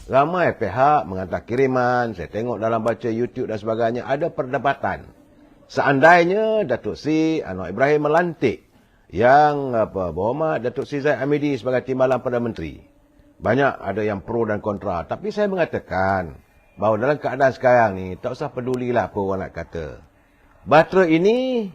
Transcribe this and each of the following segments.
ramai pihak menghantar kiriman, saya tengok dalam baca YouTube dan sebagainya, ada perdebatan. Seandainya Datuk Seri Anwar Ibrahim melantik yang berhormat Datuk Seri Zahid Hamidi sebagai Timbalan Perdana Menteri. Banyak ada yang pro dan kontra. Tapi saya mengatakan bahawa dalam keadaan sekarang ni, tak usah pedulilah apa orang nak kata. Bahtera ini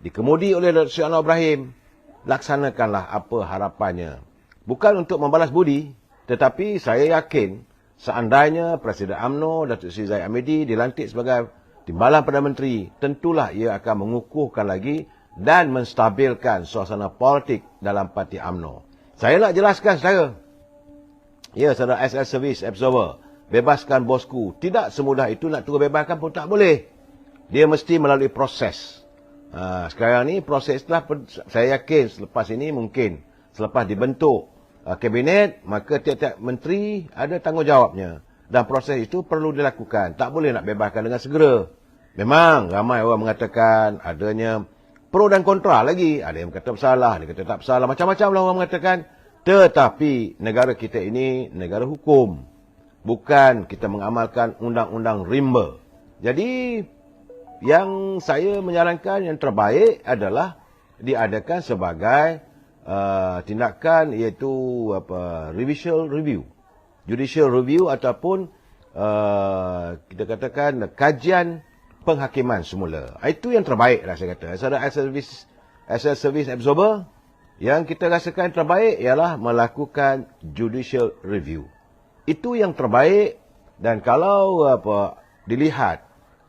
dikemudi oleh Datuk Seri Anwar Ibrahim. Laksanakanlah apa harapannya. Bukan untuk membalas budi, tetapi saya yakin seandainya Presiden UMNO Datuk Seri Zahid Hamidi dilantik sebagai Timbalan Perdana Menteri, tentulah ia akan mengukuhkan lagi dan menstabilkan suasana politik dalam parti UMNO. Saya nak jelaskan saudara. Ya, saudara SS Service Absorber, bebaskan bosku. Tidak semudah itu nak turut bebaskan pun tak boleh. Dia mesti melalui proses. Sekarang ni proses telah, saya yakin selepas ini mungkin, selepas dibentuk kabinet, maka tiap-tiap menteri ada tanggungjawabnya. Dan proses itu perlu dilakukan. Tak boleh nak bebaskan dengan segera. Memang ramai orang mengatakan adanya pro dan kontra lagi. Ada yang kata bersalah, ada yang kata tak bersalah. Macam-macam lah orang mengatakan. Tetapi negara kita ini negara hukum. Bukan kita mengamalkan undang-undang rimba. Jadi yang saya menyarankan yang terbaik adalah diadakan sebagai tindakan iaitu judicial review ataupun kita katakan kajian penghakiman semula. Itu yang terbaik lah saya kata. As service absorber, yang kita rasakan yang terbaik ialah melakukan judicial review. Itu yang terbaik, dan kalau dilihat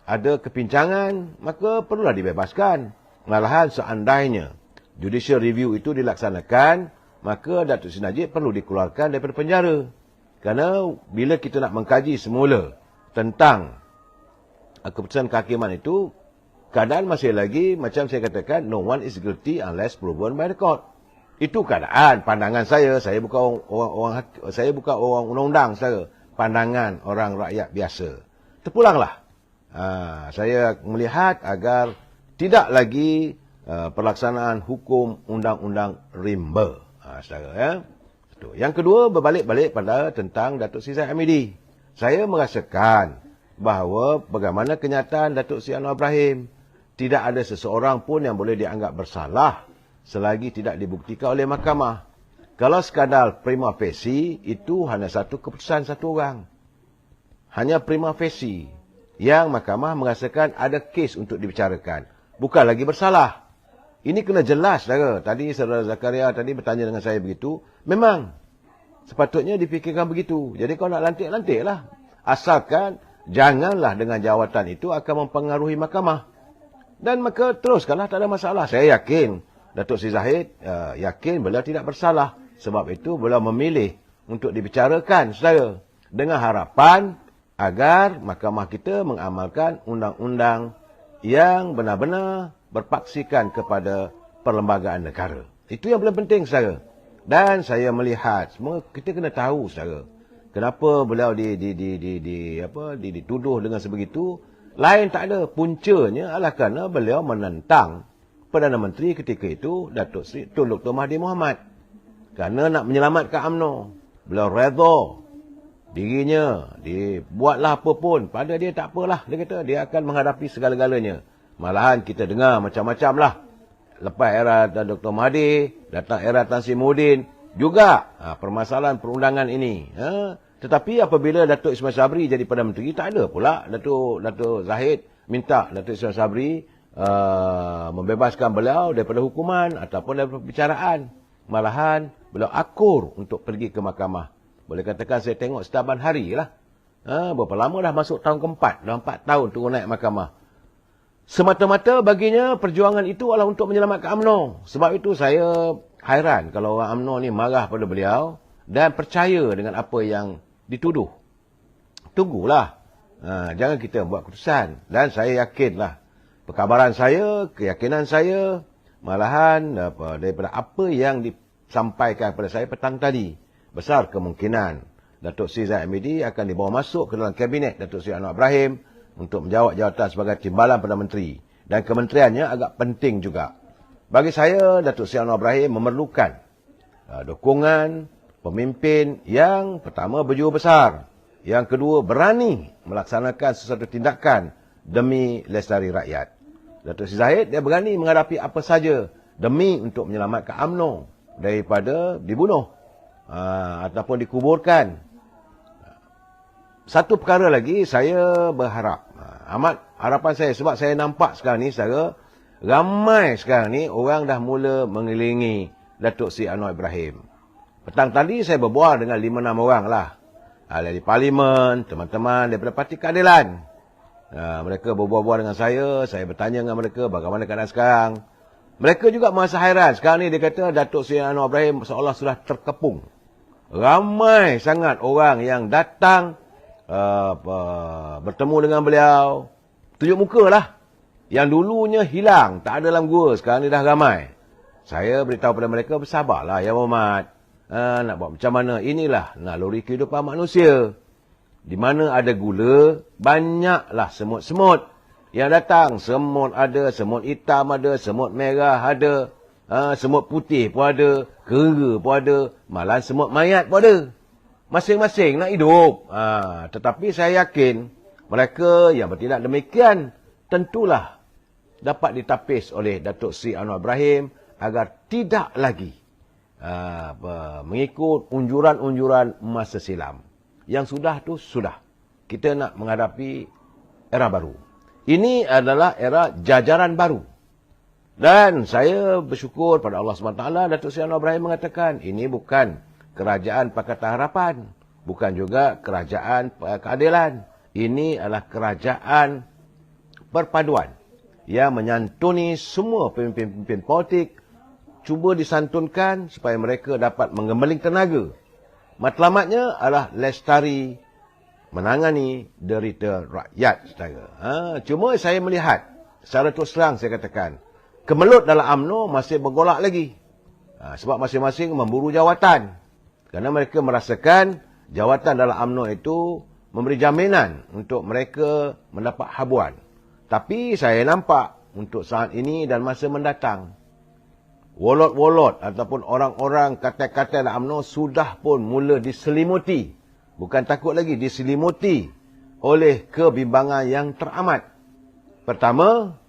ada kepincangan, maka perlulah dibebaskan. Malahan seandainya judicial review itu dilaksanakan, maka Datuk Seri Najib perlu dikeluarkan daripada penjara. Kerana bila kita nak mengkaji semula tentang keputusan kehakiman itu, keadaan masih lagi macam saya katakan, no one is guilty unless proven by the court. Itu keadaan pandangan saya. Saya bukan orang undang-undang, saya pandangan orang rakyat biasa. Terpulanglah. Saya melihat agar tidak lagi pelaksanaan hukum undang-undang rimba. Saudara, ya. Yang kedua, berbalik-balik pada tentang Datuk Seri Zahid Hamidi. Saya merasakan bahawa bagaimana kenyataan Datuk Seri Anwar Ibrahim, tidak ada seseorang pun yang boleh dianggap bersalah selagi tidak dibuktikan oleh mahkamah. Kalau sekadar prima facie, itu hanya satu keputusan satu orang. Hanya prima facie yang mahkamah merasakan ada kes untuk dibicarakan. Bukan lagi bersalah. Ini kena jelas, saudara. Tadi saudara Zakaria tadi bertanya dengan saya begitu. Memang sepatutnya dipikirkan begitu. Jadi kalau nak lantiklah. Asalkan janganlah dengan jawatan itu akan mempengaruhi mahkamah. Dan maka teruskanlah, tak ada masalah. Saya yakin Datuk Seri Zahid yakin beliau tidak bersalah. Sebab itu beliau memilih untuk dibicarakan, saudara. Dengan harapan agar mahkamah kita mengamalkan undang-undang yang benar-benar berpaksikan kepada perlembagaan negara. Itu yang paling penting, saudara. Dan saya melihat, semua kita kena tahu, saudara, kenapa beliau dituduh dengan sebegitu. Lain tak ada. Puncanya adalah kerana beliau menentang Perdana Menteri ketika itu, Datuk Seri Tun Dr. Mahathir Mohamad. Kerana nak menyelamatkan UMNO. Beliau redha dirinya, dibuatlah apa pun. Pada dia tak apalah. Dia kata dia akan menghadapi segala-galanya. Malahan kita dengar macam-macam lah. Lepas era Dr. Mahathir, datang era Tan Sri Muhyiddin, juga permasalahan perundangan ini. Tetapi apabila Datuk Ismail Sabri jadi Perdana Menteri, tak ada pula Datuk Zahid minta Datuk Ismail Sabri membebaskan beliau daripada hukuman ataupun daripada perbicaraan. Malahan beliau akur untuk pergi ke mahkamah. Boleh katakan saya tengok setaban hari lah. Berapa lama dah masuk tahun keempat. Dah 4 tahun turun naik mahkamah. Semata-mata baginya perjuangan itu adalah untuk menyelamatkan UMNO. Sebab itu saya hairan kalau orang UMNO ni marah pada beliau dan percaya dengan apa yang dituduh. Tunggulah. Jangan kita buat keputusan. Dan saya yakinlah. Perkabaran saya, keyakinan saya, malahan daripada apa yang disampaikan kepada saya petang tadi, besar kemungkinan Datuk Seri Zahid Hamidi akan dibawa masuk ke dalam kabinet Datuk Seri Anwar Ibrahim untuk menjawab jawatan sebagai Timbalan Perdana Menteri. Dan kementeriannya agak penting juga. Bagi saya, Datuk Seri Anwar Ibrahim memerlukan dukungan pemimpin yang pertama berjiwa besar. Yang kedua, berani melaksanakan sesuatu tindakan demi lestari rakyat. Datuk Seri Zahid, dia berani menghadapi apa saja demi untuk menyelamatkan UMNO daripada dibunuh ataupun dikuburkan. Satu perkara lagi, saya berharap, amat harapan saya, sebab saya nampak sekarang ni secara ramai sekarang ni orang dah mula mengelilingi Datuk Seri Anwar Ibrahim. Petang tadi saya berbual dengan 5-6 orang lah. Dari Parlimen, teman-teman daripada Parti Keadilan. Mereka berbual-bual dengan saya bertanya dengan mereka bagaimana keadaan sekarang. Mereka juga merasa hairan. Sekarang ni dia kata Datuk Seri Anwar Ibrahim seolah sudah terkepung. Ramai sangat orang yang datang bertemu dengan beliau. Tunjuk muka lah. Yang dulunya hilang, tak ada dalam gua, sekarang ni dah ramai. Saya beritahu pada mereka, bersabarlah ya Muhammad. Nak buat macam mana? Inilah naluri kehidupan manusia. Di mana ada gula, banyaklah semut-semut yang datang. Semut ada, semut hitam ada, semut merah ada, semut putih pun ada, kera pun ada, malah semut mayat pun ada. Masing-masing nak hidup. Tetapi saya yakin mereka yang bertindak demikian tentulah dapat ditapis oleh Datuk Seri Anwar Ibrahim agar tidak lagi mengikut unjuran-unjuran masa silam. Yang sudah tu sudah. Kita nak menghadapi era baru. Ini adalah era jajaran baru. Dan saya bersyukur pada Allah SWT, Datuk Seri Anwar Ibrahim mengatakan, ini bukan kerajaan Pakatan Harapan. Bukan juga kerajaan keadilan. Ini adalah kerajaan perpaduan yang menyantuni semua pemimpin-pemimpin politik, cuba disantunkan supaya mereka dapat mengembeling tenaga. Matlamatnya adalah lestari menangani derita rakyat, saudara. Cuma saya melihat, secara terus terang saya katakan, kemelut dalam UMNO masih bergolak lagi. Sebab masing-masing memburu jawatan. Kerana mereka merasakan jawatan dalam UMNO itu memberi jaminan untuk mereka mendapat habuan. Tapi saya nampak untuk saat ini dan masa mendatang, wolot-wolot ataupun orang-orang katil-katil UMNO sudah pun mula diselimuti. Bukan takut lagi, diselimuti oleh kebimbangan yang teramat. Pertama,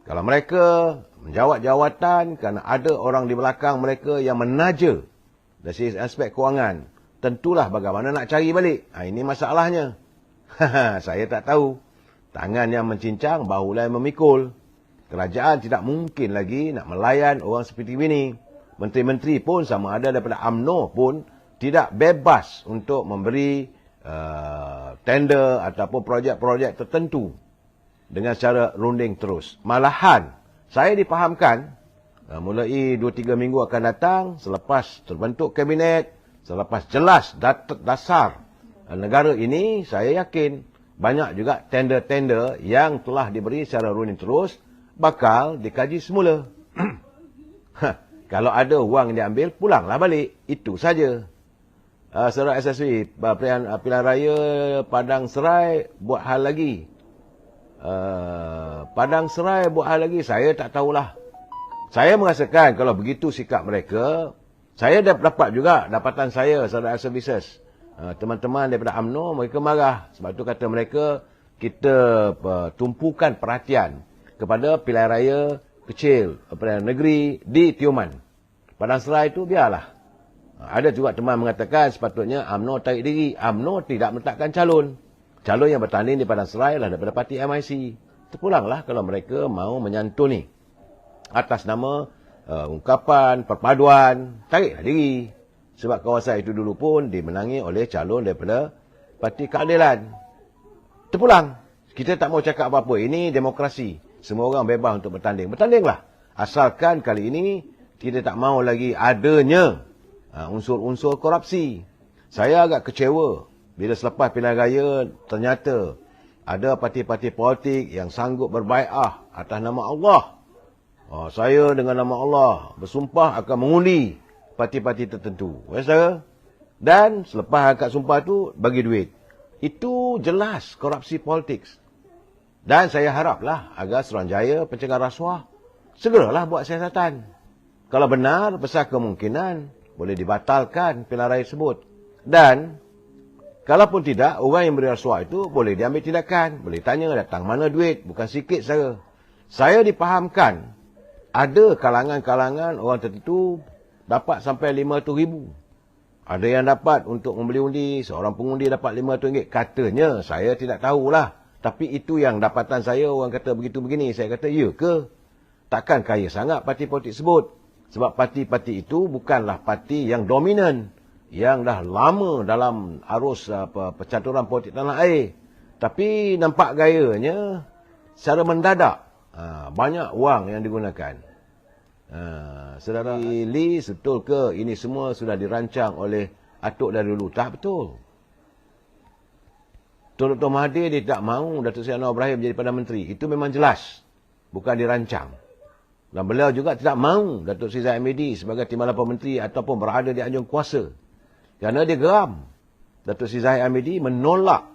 kalau mereka menjawat jawatan kerana ada orang di belakang mereka yang menaja dari segi aspek kewangan, tentulah bagaimana nak cari balik. Ini masalahnya. Saya tak tahu. Tangan yang mencincang, bahulah yang memikul. Kerajaan tidak mungkin lagi nak melayan orang seperti ini. Menteri-menteri pun sama ada daripada UMNO pun tidak bebas untuk memberi tender ataupun projek-projek tertentu dengan cara runding terus. Malahan, saya dipahamkan mulai 2-3 minggu akan datang, selepas terbentuk kabinet, selepas jelas dasar negara ini, saya yakin banyak juga tender-tender yang telah diberi secara runding terus bakal dikaji semula. Kalau ada wang yang diambil, pulanglah balik. Itu saja. Saudara SSV, pilihan raya Padang Serai buat hal lagi. Padang Serai buat hal lagi, saya tak tahulah. Saya merasakan kalau begitu sikap mereka, saya dapat juga dapatan saya, saudara services. Teman-teman daripada UMNO, mereka marah. Sebab itu kata mereka, kita tumpukan perhatian kepada pilihan raya kecil, pilihan negeri di Tioman. Padang Serai itu biarlah. Ada juga teman mengatakan sepatutnya UMNO tarik diri. UMNO tidak meletakkan calon. Calon yang bertanding di Padang Serai adalah daripada parti MIC. Terpulanglah kalau mereka mahu menyantuni atas nama ungkapan perpaduan, tariklah diri. Sebab kawasan itu dulu pun dimenangi oleh calon daripada Parti Keadilan. Terpulang. Kita tak mau cakap apa-apa. Ini demokrasi. Semua orang bebas untuk bertanding. Bertandinglah. Asalkan kali ini kita tak mau lagi adanya unsur-unsur korupsi. Saya agak kecewa bila selepas pilihan raya ternyata ada parti-parti politik yang sanggup berbai'ah atas nama Allah. Saya dengan nama Allah bersumpah akan mengundi parti-parti tertentu. Saudara? Dan selepas akad sumpah tu bagi duit. Itu jelas korupsi politik. Dan saya haraplah agar Suruhanjaya Pencegahan Rasuah segeralah buat siasatan. Kalau benar, besar kemungkinan boleh dibatalkan pilihan raya tersebut. Dan Kalaupun tidak, orang yang beri rasuah itu boleh diambil tindakan. Boleh tanya datang mana duit, bukan sikit saja. Saya dipahamkan, ada kalangan-kalangan orang tertentu dapat sampai RM500,000. Ada yang dapat untuk membeli undi, seorang pengundi dapat RM500. Katanya, saya tidak tahulah. Tapi itu yang dapatan saya, orang kata begitu begini. Saya kata, ya ke? Takkan kaya sangat parti politik sebut. Sebab parti-parti itu bukanlah parti yang dominan. Yang dah lama dalam arus percaturan politik tanah air. Tapi nampak gayanya, secara mendadak, banyak wang yang digunakan. Saudara Lee, betul ke ini semua sudah dirancang oleh atuk dari dulu? Tak betul. Dr. Mahathir dia tidak mahu Datuk Seri Anwar Ibrahim menjadi Perdana Menteri. Itu memang jelas. Bukan dirancang. Dan beliau juga tidak mahu Datuk Seri Zahid Hamidi sebagai Timbalan Perdana Menteri ataupun berada di anjung kuasa. Kerana dia geram. Datuk Seri Zahid Hamidi menolak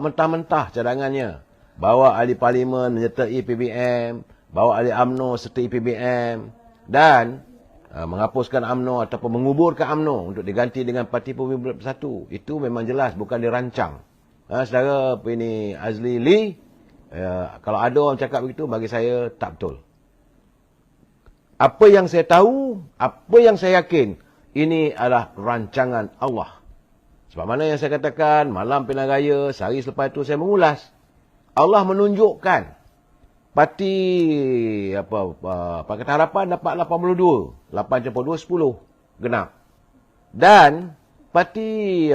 mentah-mentah cadangannya. Bawa ahli parlimen menyertai PBM. Bawa ahli UMNO sertai PBM. Dan menghapuskan UMNO ataupun menguburkan UMNO untuk diganti dengan Parti Pemimpin Bersatu. Itu memang jelas. Bukan dirancang. Saudara ini Azli Lee, kalau ada orang cakap begitu, bagi saya tak betul. Apa yang saya tahu, apa yang saya yakin, ini adalah rancangan Allah. Sebab mana yang saya katakan, malam pilihan raya, sehari selepas itu saya mengulas. Allah menunjukkan, parti Pakatan Harapan dapat 82. 8 campur 2, 10. Genap. Dan parti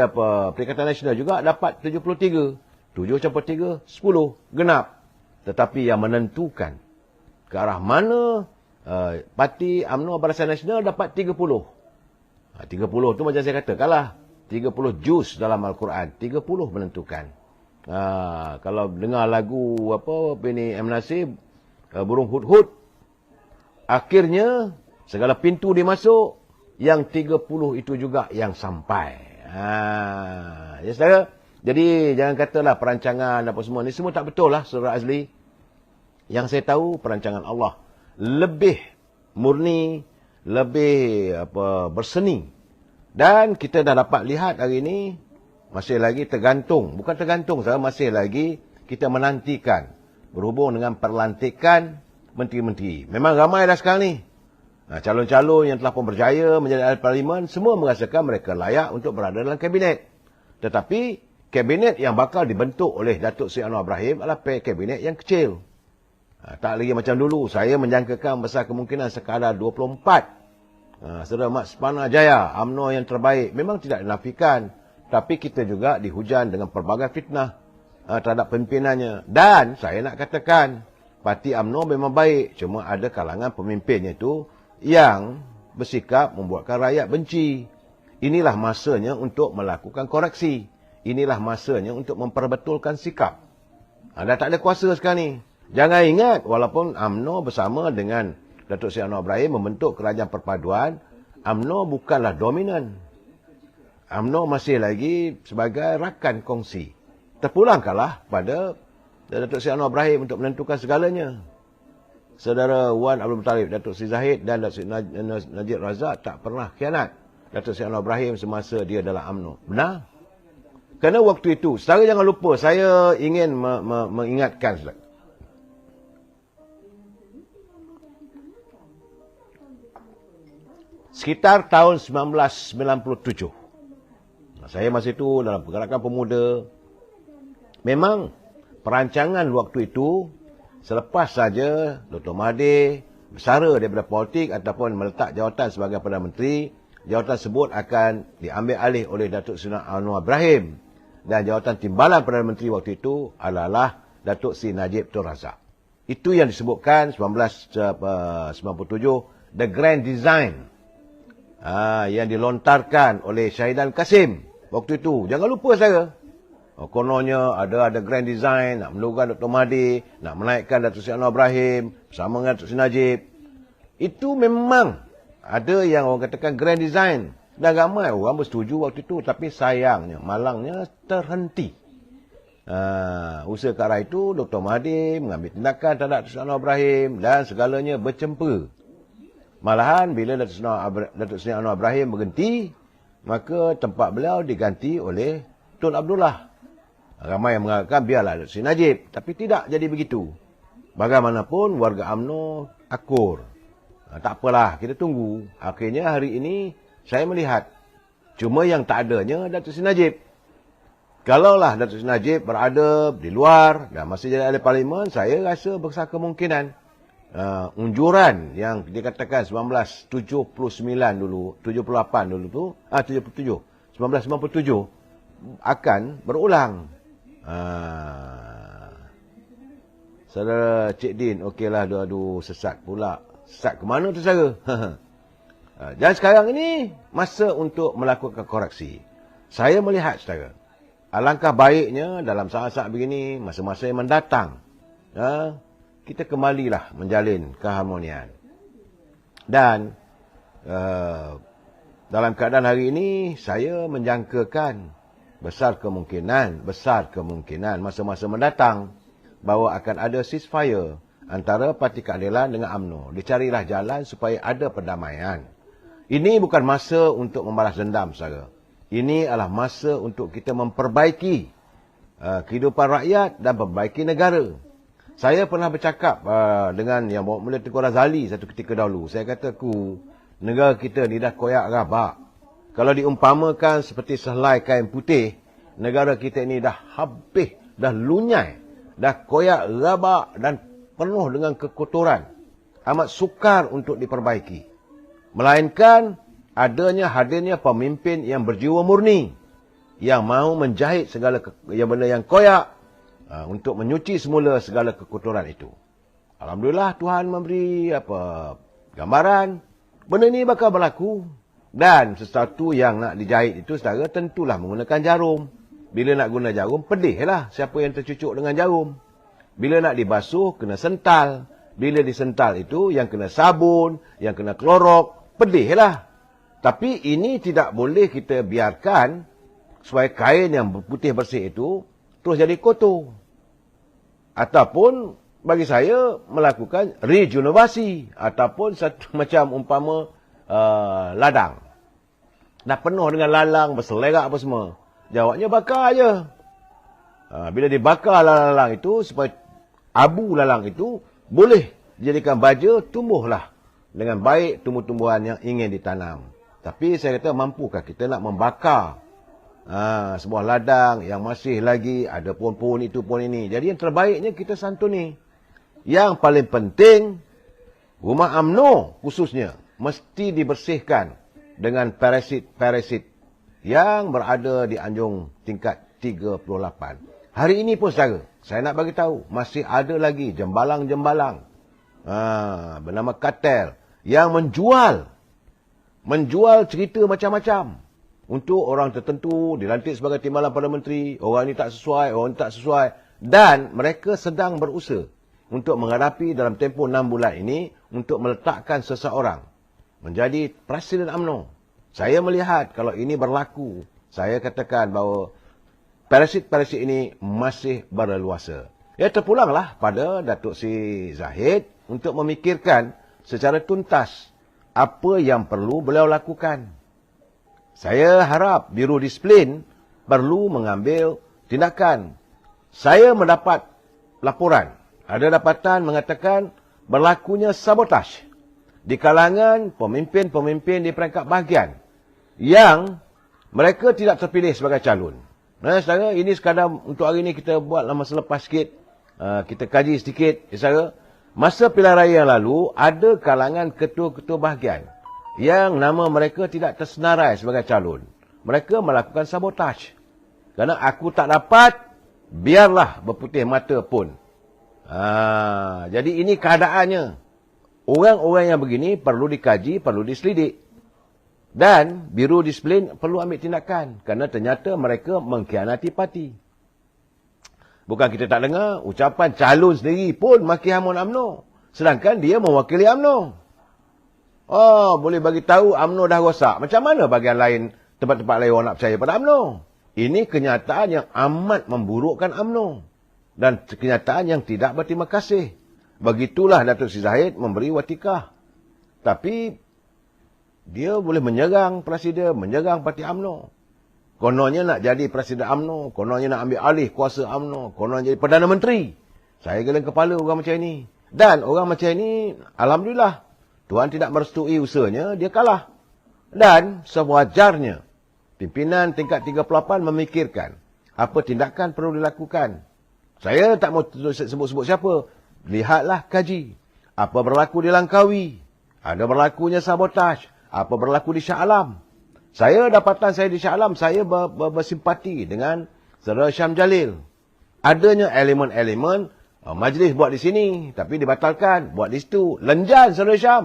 Perikatan Nasional juga dapat 73. 7 campur 3, 10. Genap. Tetapi yang menentukan ke arah mana parti UMNO Barisan Nasional dapat 30. 30 tu macam saya kata, kalah. 30 juz dalam Al-Quran. 30 menentukan. Kalau dengar lagu M. Nasib, Burung Hud-Hud, akhirnya segala pintu dimasuk, yang 30 itu juga yang sampai. Ya saudara. Jadi jangan katalah perancangan apa semua ni semua tak betul lah Saudara Azli. Yang saya tahu perancangan Allah lebih murni, lebih berseni. Dan kita dah dapat lihat hari ini masih lagi tergantung, bukan tergantung saja, masih lagi kita menantikan berhubung dengan perlantikan menteri-menteri. Memang ramai dah sekarang ni. Calon-calon yang telah pun berjaya menjadi ahli parlimen, semua merasakan mereka layak untuk berada dalam kabinet. Tetapi, kabinet yang bakal dibentuk oleh Datuk Seri Anwar Ibrahim adalah kabinet yang kecil. Tak lagi macam dulu. Saya menjangkakan besar kemungkinan sekadar 24. Saudara Mat Sepana Jaya, UMNO yang terbaik. Memang tidak dinafikan. Tapi kita juga dihujam dengan pelbagai fitnah terhadap pimpinannya. Dan saya nak katakan, parti UMNO memang baik. Cuma ada kalangan pemimpinnya itu yang bersikap membuatkan rakyat benci. Inilah masanya untuk melakukan koreksi. Inilah masanya untuk memperbetulkan sikap. Dah tak ada kuasa sekarang ni. Jangan ingat, walaupun UMNO bersama dengan Datuk Seri Anwar Ibrahim membentuk kerajaan perpaduan, UMNO bukanlah dominan. UMNO masih lagi sebagai rakan kongsi. Terpulangkanlah pada Datuk Seri Anwar Ibrahim untuk menentukan segalanya. Saudara Wan Abdul Muttalib, Datuk Seri Zahid dan Datuk Seri Najib Razak tak pernah khianat Datuk Seri Anwar Ibrahim semasa dia dalam UMNO. Benar? Kerana waktu itu, saudara jangan lupa, saya ingin mengingatkan saudara. Sekitar tahun 1997. Saya masih itu dalam pergerakan pemuda. Memang perancangan waktu itu, selepas saja Dr. Mahathir bersara daripada politik ataupun meletak jawatan sebagai Perdana Menteri, jawatan tersebut akan diambil alih oleh Datuk Seri Anwar Ibrahim. Dan jawatan timbalan Perdana Menteri waktu itu adalah Datuk Seri Najib Tun Razak. Itu yang disebutkan 1997, The Grand Design. Yang dilontarkan oleh Syahidan Kasim waktu itu. Jangan lupa saya. Kononnya ada grand design, nak menurunkan Dr. Mahathir, nak menaikkan Datuk Seri Anwar Ibrahim bersama dengan Datuk Seri Najib. Itu memang ada yang orang katakan grand design. Dan ramai orang bersetuju waktu itu. Tapi sayangnya, malangnya terhenti. Usaha ke arah itu, Dr. Mahathir mengambil tindakan terhadap Datuk Seri Anwar Ibrahim dan segalanya bercempa. Malahan bila Datuk Seri Anwar Ibrahim berhenti, maka tempat beliau diganti oleh Tun Abdullah. Ramai yang mengatakan biarlah Datuk Seri Najib. Tapi tidak jadi begitu. Bagaimanapun warga UMNO akur. Tak apalah, kita tunggu. Akhirnya hari ini saya melihat. Cuma yang tak adanya Datuk Seri Najib. Kalaulah Datuk Seri Najib berada di luar dan masih jadi ahli parlimen, saya rasa besar kemungkinan unjuran yang dikatakan 1979 dulu, 78 dulu tu, 77, 1997 akan berulang. Saudara Cik Din, okeylah, aduh sesat pula. Sesat ke mana tu saudara? Dan sekarang ini masa untuk melakukan koreksi. Saya melihat saudara, alangkah baiknya dalam saat-saat begini, masa-masa yang mendatang, kita kembalilah menjalin keharmonian. Dan dalam keadaan hari ini, saya menjangkakan besar kemungkinan masa-masa mendatang bahawa akan ada ceasefire antara Parti Keadilan dengan UMNO. Dicarilah jalan supaya ada perdamaian. Ini bukan masa untuk membalas dendam, saudara. Ini adalah masa untuk kita memperbaiki kehidupan rakyat dan memperbaiki negara. Saya pernah bercakap dengan Yang Berhormat Tengku Razali satu ketika dahulu. Saya kata, negara kita ni dah koyak rabak. Kalau diumpamakan seperti sehelai kain putih, negara kita ni dah habis, dah lunyai, dah koyak rabak dan penuh dengan kekotoran. Amat sukar untuk diperbaiki. Melainkan hadirnya pemimpin yang berjiwa murni, yang mahu menjahit segala benda yang koyak, untuk menyuci semula segala kekotoran itu. Alhamdulillah Tuhan memberi gambaran benda ini bakal berlaku. Dan sesuatu yang nak dijahit itu, saudara, tentulah menggunakan jarum. Bila nak guna jarum, pedihlah siapa yang tercucuk dengan jarum. Bila nak dibasuh, kena sental. Bila disental itu, yang kena sabun, yang kena klorok, pedihlah. Tapi ini tidak boleh kita biarkan supaya kain yang putih bersih itu terus jadi kotor. Ataupun bagi saya melakukan regenerasi ataupun satu macam umpama ladang. Dah penuh dengan lalang, berselerak apa semua. Jawabnya bakar aja. Bila dibakar lalang itu, supaya abu lalang itu boleh dijadikan baja, tumbuhlah dengan baik tumbuh-tumbuhan yang ingin ditanam. Tapi saya kata, mampukah kita nak membakar sebuah ladang yang masih lagi ada pohon-pohon itu, pohon ini. Jadi yang terbaiknya kita santuni. Yang paling penting, rumah UMNO khususnya mesti dibersihkan dengan parasit-parasit yang berada di anjung tingkat 38. Hari ini pun saudara, saya nak bagi tahu masih ada lagi jembalang-jembalang bernama kartel yang menjual cerita macam-macam untuk orang tertentu, dilantik sebagai timbalan Perdana Menteri, orang ini tak sesuai, orang ini tak sesuai. Dan mereka sedang berusaha untuk menghadapi dalam tempoh 6 bulan ini untuk meletakkan seseorang menjadi Presiden UMNO. Saya melihat kalau ini berlaku, saya katakan bahawa parasit-parasit ini masih berleluasa. Ya, terpulanglah pada Datuk Seri Zahid untuk memikirkan secara tuntas apa yang perlu beliau lakukan. Saya harap Biro Disiplin perlu mengambil tindakan. Saya mendapat laporan, ada dapatan mengatakan berlakunya sabotaj di kalangan pemimpin-pemimpin di peringkat bahagian yang mereka tidak terpilih sebagai calon. Saudara, ini sekadar untuk hari ini kita buat masa lepas sikit, kita kaji sedikit. Saudara, masa pilihan raya yang lalu, ada kalangan ketua-ketua bahagian yang nama mereka tidak tersenarai sebagai calon. Mereka melakukan sabotaj. Kerana aku tak dapat, biarlah berputih mata pun. Jadi ini keadaannya. Orang-orang yang begini perlu dikaji, perlu diselidik. Dan Biro Disiplin perlu ambil tindakan. Kerana ternyata mereka mengkhianati parti. Bukan kita tak dengar, ucapan calon sendiri pun maki hamun UMNO. Sedangkan dia mewakili UMNO. Boleh bagi tahu UMNO dah rosak. Macam mana bahagian lain, tempat-tempat lain orang nak percaya pada UMNO? Ini kenyataan yang amat memburukkan UMNO. Dan kenyataan yang tidak berterima kasih. Begitulah Datuk Seri Zahid memberi watikah. Tapi dia boleh menyerang Presiden, menyerang Parti UMNO. Kononnya nak jadi Presiden UMNO. Kononnya nak ambil alih kuasa UMNO. Kononnya jadi Perdana Menteri. Saya geleng kepala orang macam ini. Dan orang macam ini, Alhamdulillah, Tuhan tidak merestui usahanya, dia kalah. Dan sewajarnya, pimpinan tingkat 38 memikirkan apa tindakan perlu dilakukan. Saya tak mau sebut-sebut siapa. Lihatlah, kaji. Apa berlaku di Langkawi. Ada berlakunya sabotaj. Apa berlaku di Shah Alam. Dapatan saya di Shah Alam, saya bersimpati dengan Saudara Syam Jalil. Adanya elemen-elemen, majlis buat di sini, tapi dibatalkan. Buat di situ. Lenjan Saudara Syam.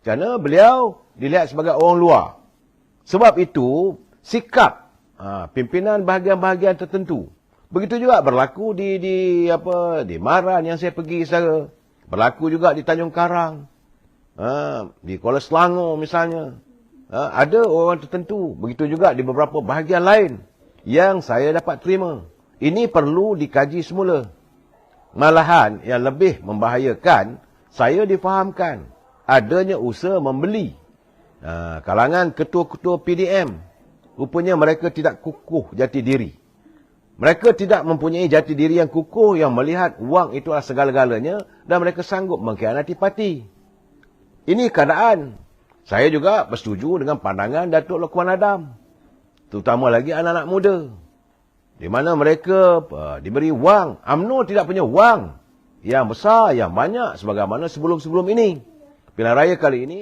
Kerana beliau dilihat sebagai orang luar. Sebab itu, sikap pimpinan bahagian-bahagian tertentu. Begitu juga berlaku di Maran yang saya pergi secara. Berlaku juga di Tanjung Karang. Di Kuala Selangor misalnya. Ada orang tertentu. Begitu juga di beberapa bahagian lain yang saya dapat terima. Ini perlu dikaji semula. Malahan yang lebih membahayakan, saya difahamkan adanya usaha membeli kalangan ketua-ketua PDM. Rupanya mereka tidak kukuh jati diri. Mereka tidak mempunyai jati diri yang kukuh yang melihat wang itu adalah segala-galanya dan mereka sanggup mengkhianati parti. Ini keadaan. Saya juga bersetuju dengan pandangan Datuk Lokman Adam. Terutama lagi anak-anak muda. Di mana mereka diberi wang. UMNO tidak punya wang yang besar, yang banyak sebagaimana sebelum-sebelum ini. Pilihan raya kali ini...